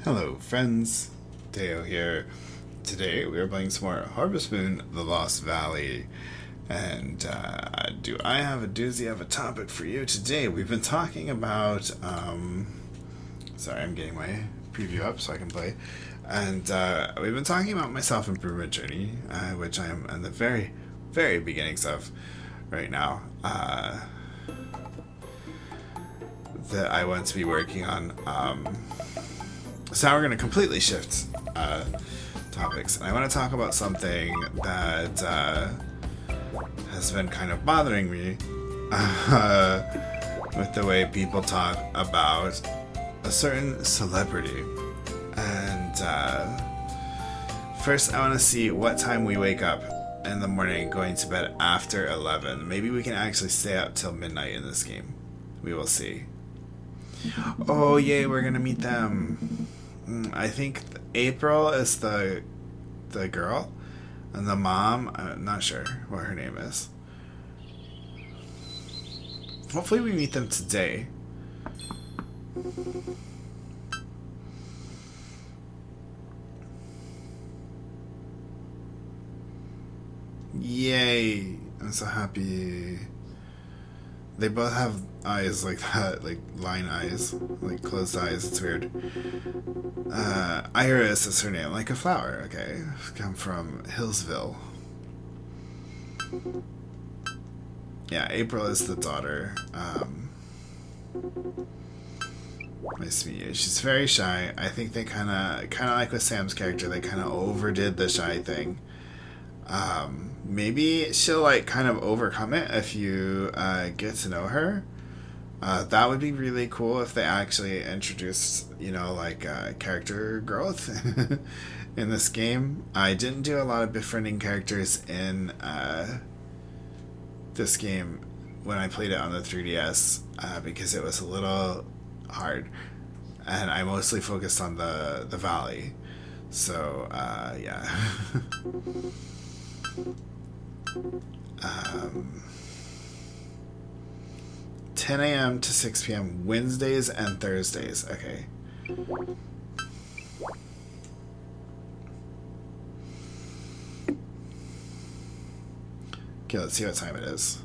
Hello friends, Deo here. Today we are playing some more Harvest Moon, The Lost Valley. And do I have a doozy of a topic for you today? We've been talking about, sorry, I'm getting my preview up so I can play. And we've been talking about my self-improvement journey, which I am in the very, very beginnings of right now. That I want to be working on. So now we're going to completely shift topics. And I want to talk about something that has been kind of bothering me with the way people talk about a certain celebrity. And first I want to see what time we wake up in the morning going to bed after 11. Maybe we can actually stay up till midnight in this game. We will see. Oh yay, we're gonna meet them. I think April is the girl, and the mom, I'm not sure what her name is. Hopefully we meet them today. Yay, I'm so happy. They both have eyes like that, like line eyes, like closed eyes. It's weird. Iris is her name, like a flower. Okay, come from Hillsville. Yeah, April is the daughter. Nice to meet you. She's very shy. I think they kind of like with Sam's character. They kind of overdid the shy thing. Maybe she'll like kind of overcome it if you get to know her. That would be really cool if they actually introduced, like character growth in this game. I didn't do a lot of befriending characters in this game when I played it on the 3DS because it was a little hard, and I mostly focused on the valley. So yeah. 10 a.m. to 6 p.m. Wednesdays and Thursdays. Okay. Okay, let's see what time it is.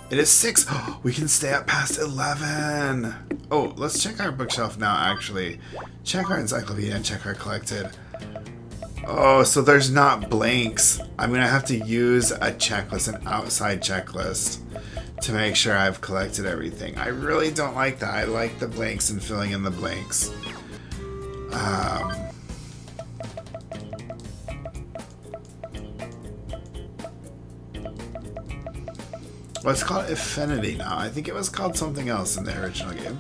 It is 6. Oh, we can stay up past 11. Oh, let's check our bookshelf now, actually. Check our encyclopedia and check our collected. Oh, so there's not blanks. I'm going to have to use a checklist, an outside checklist, to make sure I've collected everything. I really don't like that. I like the blanks and filling in the blanks. Well, it's called Affinity now. I think it was called something else in the original game.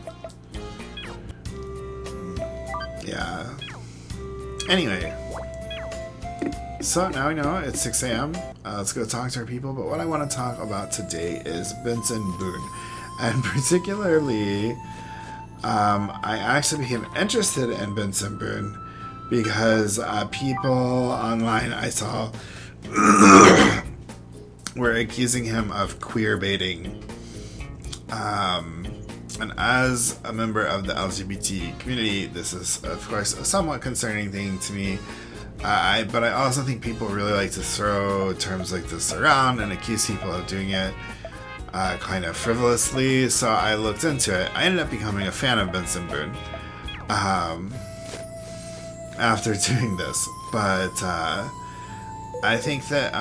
Yeah. Anyway. So now we know it's 6 a.m. Let's go talk to our people. But what I want to talk about today is Benson Boone. And particularly, I actually became interested in Benson Boone because people online I saw were accusing him of queerbaiting. And as a member of the LGBT community, this is, of course, a somewhat concerning thing to me. But I also think people really like to throw terms like this around and accuse people of doing it kind of frivolously. So I looked into it. I ended up becoming a fan of Benson Boone after doing this. But I think that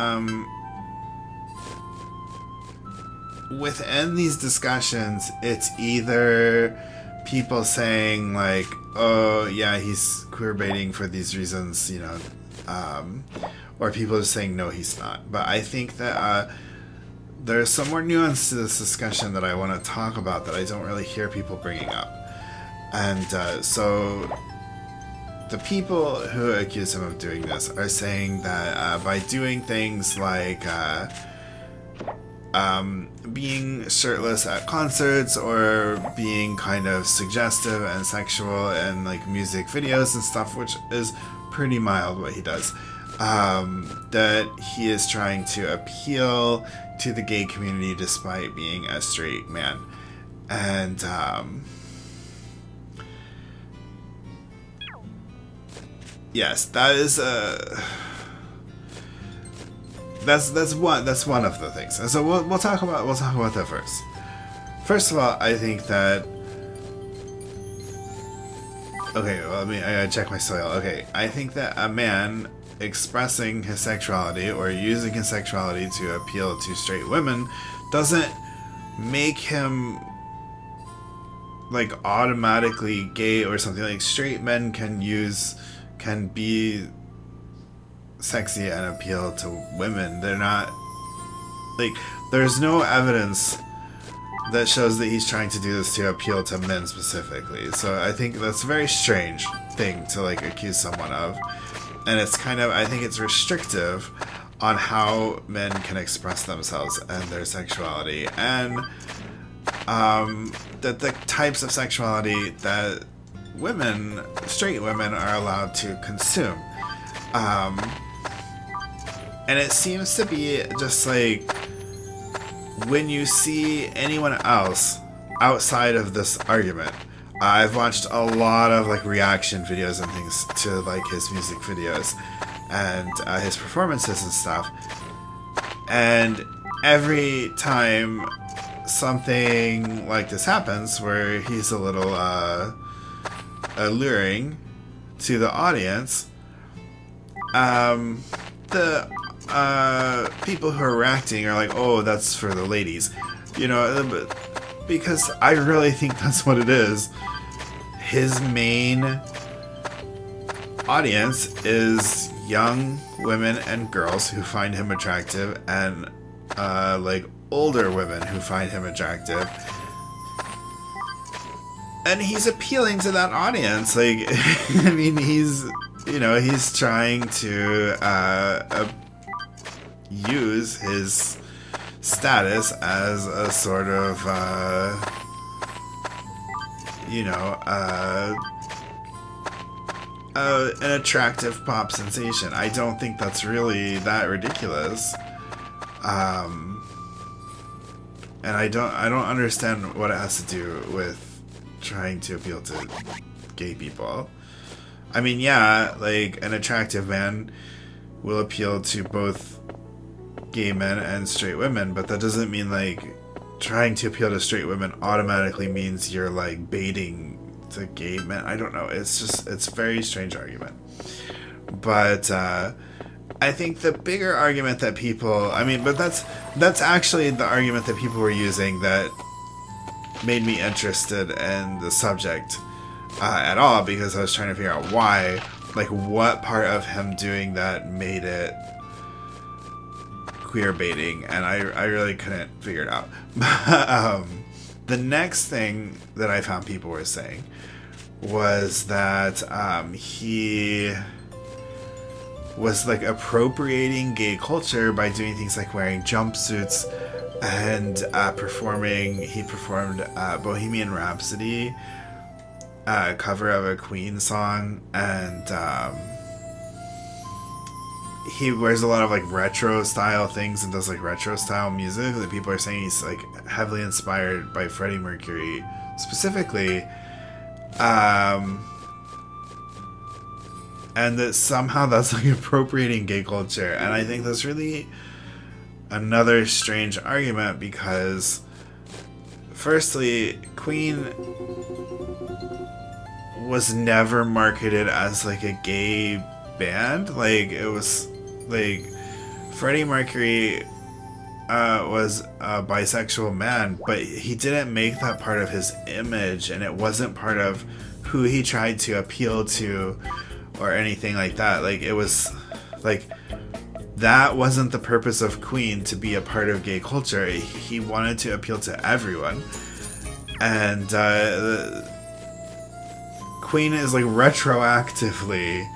within these discussions, it's either people saying like, oh yeah, he's queerbaiting for these reasons, or people just saying no, he's not. But I think that there's some more nuance to this discussion that I want to talk about that I don't really hear people bringing up. And so the people who accuse him of doing this are saying that by doing things like being shirtless at concerts or being kind of suggestive and sexual in like music videos and stuff, which is pretty mild what he does, that he is trying to appeal to the gay community despite being a straight man. And yes, that is that's one of the things, and so we'll talk about that first. First of all, I think that. Okay, well, I gotta check my soil. Okay, I think that a man expressing his sexuality or using his sexuality to appeal to straight women doesn't make him like automatically gay or something. Like, straight men can be sexy and appeal to women. They're not like, there's no evidence that shows that he's trying to do this to appeal to men specifically. So I think that's a very strange thing to like accuse someone of, and it's kind of, I think it's restrictive on how men can express themselves and their sexuality, and that the types of sexuality that straight women are allowed to consume. And it seems to be just like, when you see anyone else outside of this argument, I've watched a lot of like reaction videos and things to like his music videos and his performances and stuff, and every time something like this happens where he's a little alluring to the audience, the people who are reacting are like, oh, that's for the ladies, because I really think that's what it is. His main audience is young women and girls who find him attractive, and like older women who find him attractive, and he's appealing to that audience. Like, I mean, he's trying to use his status as a sort of an attractive pop sensation. I don't think that's really that ridiculous, and I don't understand what it has to do with trying to appeal to gay people. I mean, yeah, like, an attractive man will appeal to both gay men and straight women, but that doesn't mean like trying to appeal to straight women automatically means you're like baiting the gay men. I don't know. It's a very strange argument. But I think the bigger argument that people, but that's actually the argument that people were using that made me interested in the subject at all, because I was trying to figure out why, like, what part of him doing that made it queer baiting, and I really couldn't figure it out. The next thing that I found people were saying was that he was like appropriating gay culture by doing things like wearing jumpsuits and performing. He performed Bohemian Rhapsody, a cover of a Queen song, and he wears a lot of like retro style things and does like retro style music that people are saying he's like heavily inspired by Freddie Mercury specifically, and that somehow that's like appropriating gay culture. And I think that's really another strange argument, because firstly, Queen was never marketed as like a gay band. Like, it was like Freddie Mercury was a bisexual man, but he didn't make that part of his image, and it wasn't part of who he tried to appeal to or anything like that. Like, it was like, that wasn't the purpose of Queen, to be a part of gay culture. He wanted to appeal to everyone, and Queen is like retroactively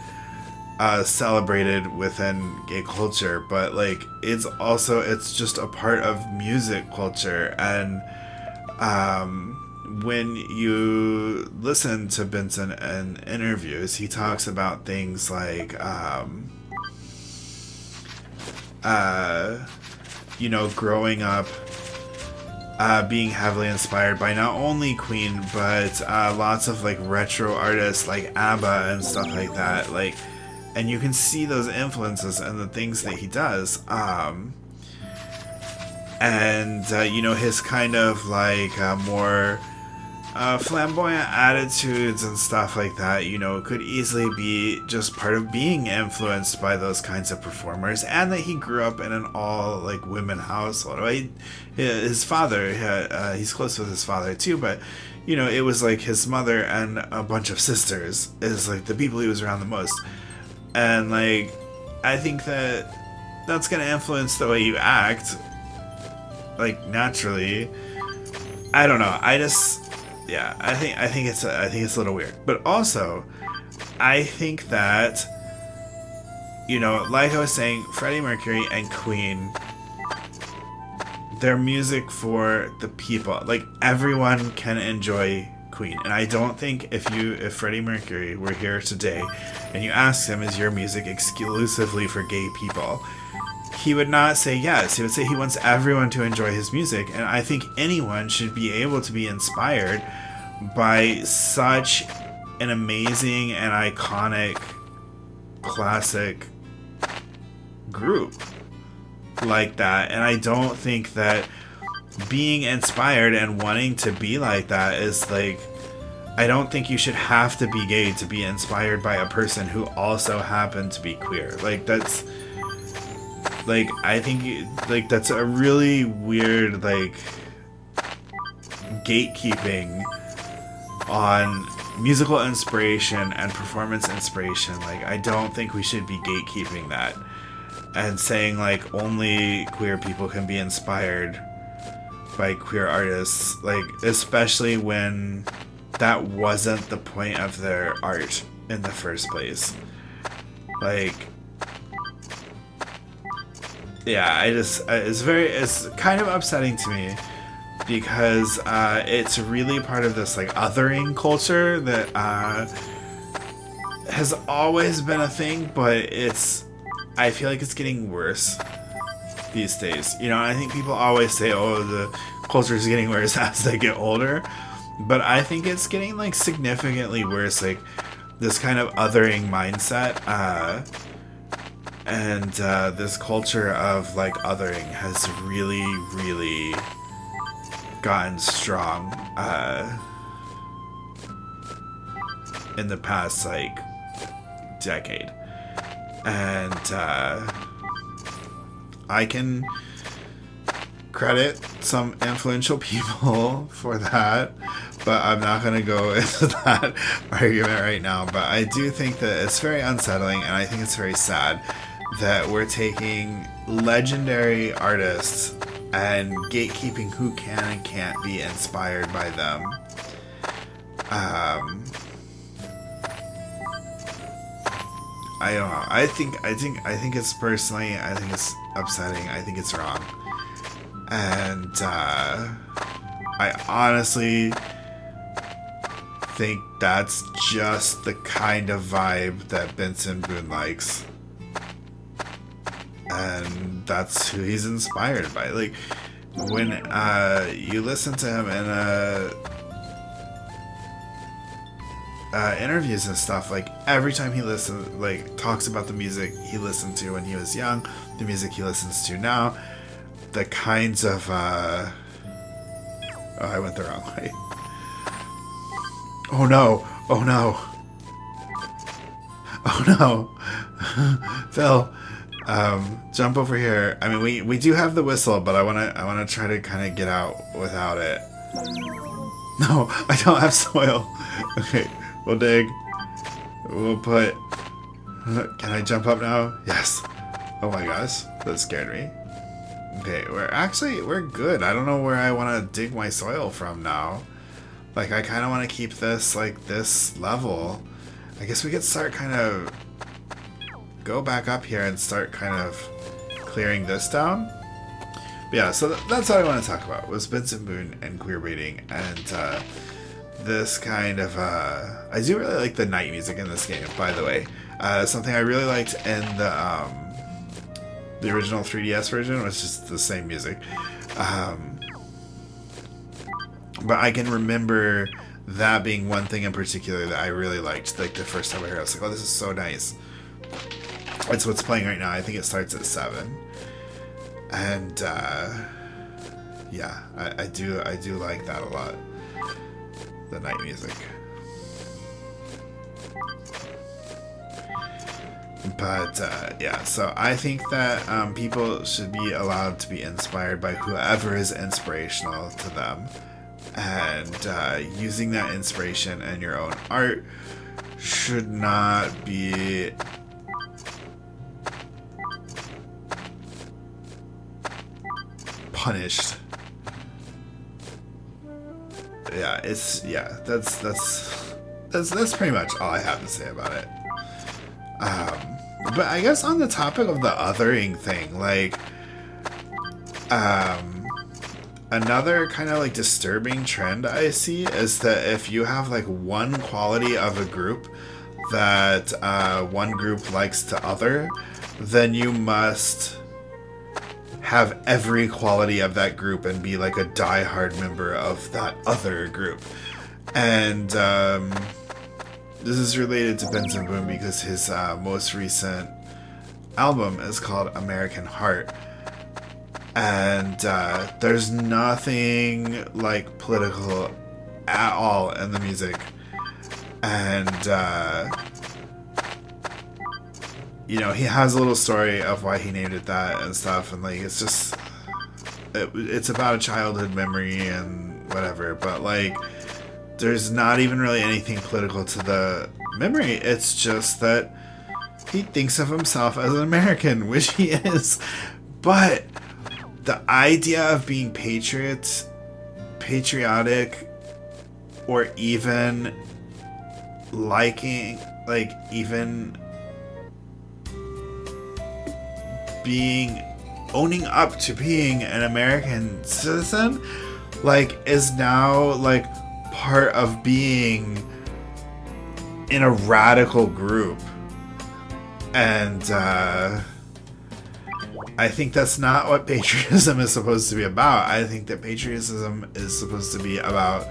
celebrated within gay culture, but like it's just a part of music culture. And when you listen to Benson in interviews, he talks about things like growing up being heavily inspired by not only Queen, but lots of like retro artists like ABBA and stuff like that. Like, and you can see those influences and the things that he does. You know, his kind of like more flamboyant attitudes and stuff like that, you know, could easily be just part of being influenced by those kinds of performers, and that he grew up in an all like women household. His father, he's close with his father too, but you know, it was like his mother and a bunch of sisters is like the people he was around the most, and like I think that that's gonna influence the way you act, like naturally. I don't know. I think it's a little weird. But also, I think that, you know, like I was saying, Freddie Mercury and Queen, their music for the people. Like, everyone can enjoy Queen. And I don't think if Freddie Mercury were here today and you asked him, is your music exclusively for gay people, he would not say yes. He would say he wants everyone to enjoy his music. And I think anyone should be able to be inspired by such an amazing and iconic classic group like that. And I don't think that being inspired and wanting to be like that is like, I don't think you should have to be gay to be inspired by a person who also happened to be queer. Like, that's like, I think like that's a really weird like gatekeeping on musical inspiration and performance inspiration. Like, I don't think we should be gatekeeping that and saying like only queer people can be inspired by queer artists, like, especially when that wasn't the point of their art in the first place. Like, yeah, it's kind of upsetting to me, because it's really part of this like othering culture that has always been a thing, but I feel like it's getting worse these days. You know, I think people always say, oh, the culture is getting worse as they get older, but I think it's getting like significantly worse. Like, this kind of othering mindset and this culture of like othering has really, really gotten strong in the past like decade. And I can credit some influential people for that, but I'm not going to go into that argument right now. But I do think that it's very unsettling, and I think it's very sad that we're taking legendary artists and gatekeeping who can and can't be inspired by them. I don't know. I think it's personally, I think it's upsetting. I think it's wrong. And I honestly think that's just the kind of vibe that Benson Boone likes. And that's who he's inspired by. Like, when you listen to him in interviews and stuff, like, every time he talks about the music he listened to when he was young, the music he listens to now, the kinds of oh, I went the wrong way. Oh no, Phil, jump over here. I mean, we do have the whistle, but I wanna try to kind of get out without it. No, I don't have soil. Okay, we'll dig. We'll put. Can I jump up now? Yes. Oh my gosh, that scared me. Okay, we're good. I don't know where I want to dig my soil from now. Like, I kind of want to keep this like this level. I guess we could start kind of go back up here and start kind of clearing this down. But yeah, so that's all I want to talk about was Benson Boone and queerbaiting, and this kind of I do really like the night music in this game, by the way. Something I really liked in the original 3DS version was just the same music. But I can remember that being one thing in particular that I really liked. Like, the first time I heard it, I was like, oh, this is so nice. It's what's playing right now. I think it starts at 7. And yeah, I do like that a lot. The night music. But yeah, so I think that people should be allowed to be inspired by whoever is inspirational to them, and using that inspiration in your own art should not be punished. Yeah, that's pretty much all I have to say about it. But I guess on the topic of the othering thing, like, another kind of like disturbing trend I see is that if you have like one quality of a group that one group likes to other, then you must have every quality of that group and be like a diehard member of that other group. And this is related to Benson Boone because his most recent album is called American Heart. And there's nothing like political at all in the music. And you know, he has a little story of why he named it that and stuff, and like it's just it's about a childhood memory and whatever, but like there's not even really anything political to the memory. It's just that he thinks of himself as an American, which he is. But the idea of being patriotic, or even liking, like even owning up to being an American citizen, like, is now like part of being in a radical group. And I think that's not what patriotism is supposed to be about. I think that patriotism is supposed to be about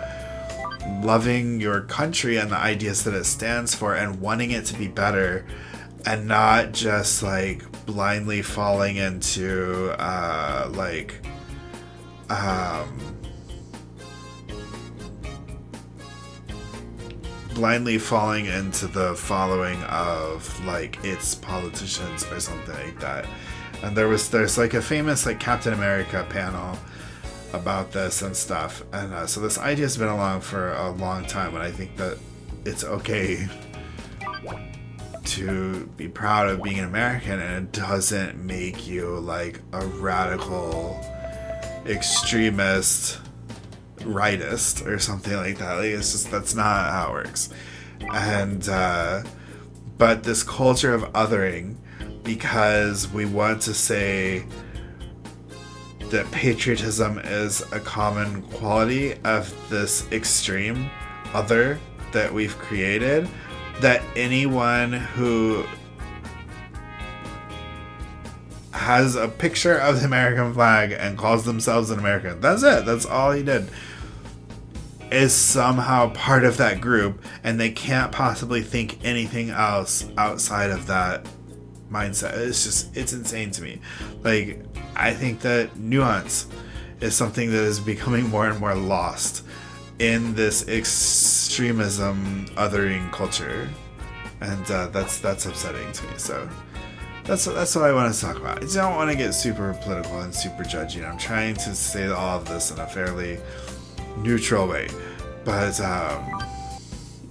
loving your country and the ideas that it stands for and wanting it to be better, and not just like blindly falling into blindly falling into the following of like its politicians or something like that. And there's like a famous like Captain America panel about this and stuff, and so this idea has been along for a long time, and I think that it's okay to be proud of being an American, and it doesn't make you like a radical extremist rightist or something like that. Like, it's just, that's not how it works. And but this culture of othering, because we want to say that patriotism is a common quality of this extreme other that we've created, that anyone who has a picture of the American flag and calls themselves an American, that's it, that's all he did, is somehow part of that group, and they can't possibly think anything else outside of that mindset. It's insane to me. Like, I think that nuance is something that is becoming more and more lost in this extremism othering culture, and that's upsetting to me. So that's what I want to talk about. I don't want to get super political and super judgy. I'm trying to say all of this in a fairly neutral way, but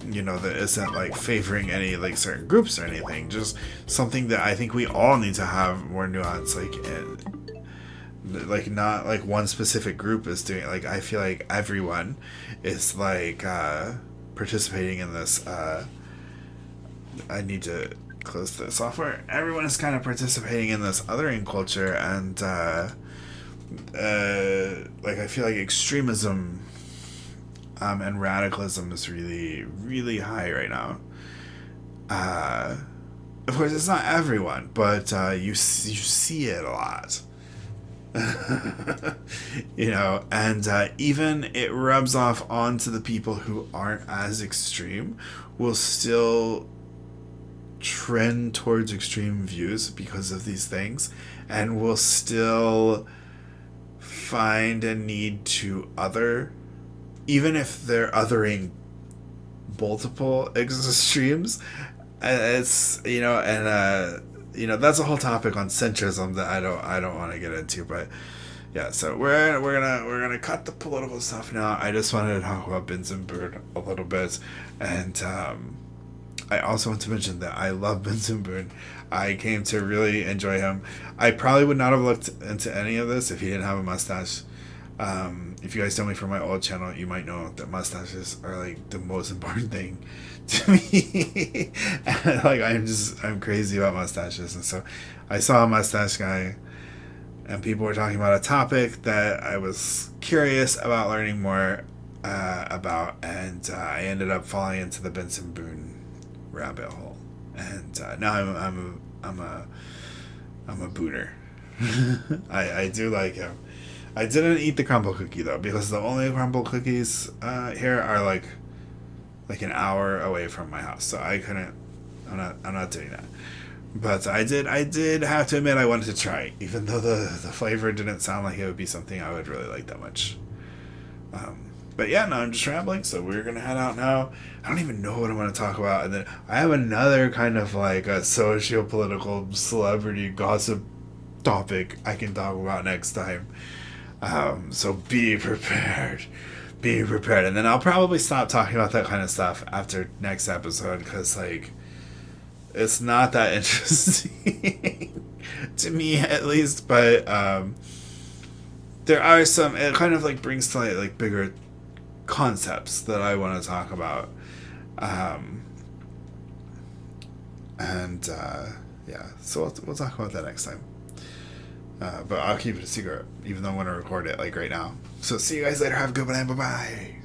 you know, that isn't like favoring any like certain groups or anything. Just something that I think we all need to have more nuance, like not like one specific group is doing it. Like, I feel like everyone is like participating in this. I need to close the software. Everyone is kind of participating in this othering culture, and like, I feel like extremism and radicalism is really, really high right now. Of course, it's not everyone, but you see it a lot. You know, and even it rubs off onto the people who aren't as extreme, will still trend towards extreme views because of these things, and will still find a need to other, even if they're othering multiple extremes. It's, you know, and that's a whole topic on centrism that I don't want to get into, but yeah. So we're gonna cut the political stuff now. I just wanted to talk about Benson Boone a little bit, and I also want to mention that I love Benson Boone. I came to really enjoy him. I probably would not have looked into any of this if he didn't have a mustache. If you guys know me from my old channel, you might know that mustaches are like the most important thing to me. And, like, I'm crazy about mustaches, and so I saw a mustache guy, and people were talking about a topic that I was curious about learning more about, and I ended up falling into the Benson Boone rabbit hole, and now I'm a Booner. I do like him. I didn't eat the crumble cookie though, because the only crumble cookies here are like an hour away from my house, so I couldn't. I'm not doing that. But I did have to admit I wanted to try it, even though the flavor didn't sound like it would be something I would really like that much. But yeah, no, I'm just rambling, so we're gonna head out now. I don't even know what I'm gonna talk about, and then I have another kind of like a socio-political celebrity gossip topic I can talk about next time. So be prepared. Be prepared. And then I'll probably stop talking about that kind of stuff after next episode, because, like, it's not that interesting to me, at least. But there are some, it kind of like brings to light like bigger concepts that I want to talk about. Yeah, so we'll talk about that next time. But I'll keep it a secret, even though I'm going to record it like right now. So see you guys later. Have a good one, and bye-bye.